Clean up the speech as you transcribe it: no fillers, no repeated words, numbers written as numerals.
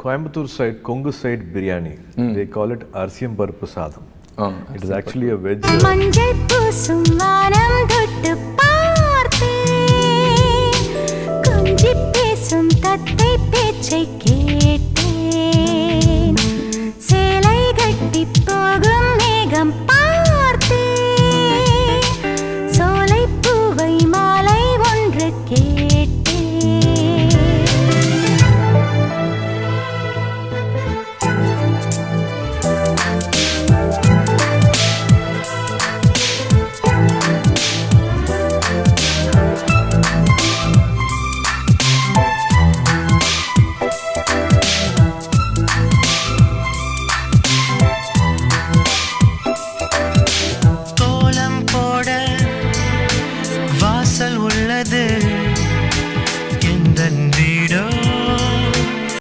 Coimbatore side, Kongu side biryani, they call it Arsiyam Paruppu Sadham. It is actually a veg. மஞ்சள் பூசும் வானம் தொட்டு பார்த்தேன், கொஞ்சி பேசும் தத்தை பேச்சை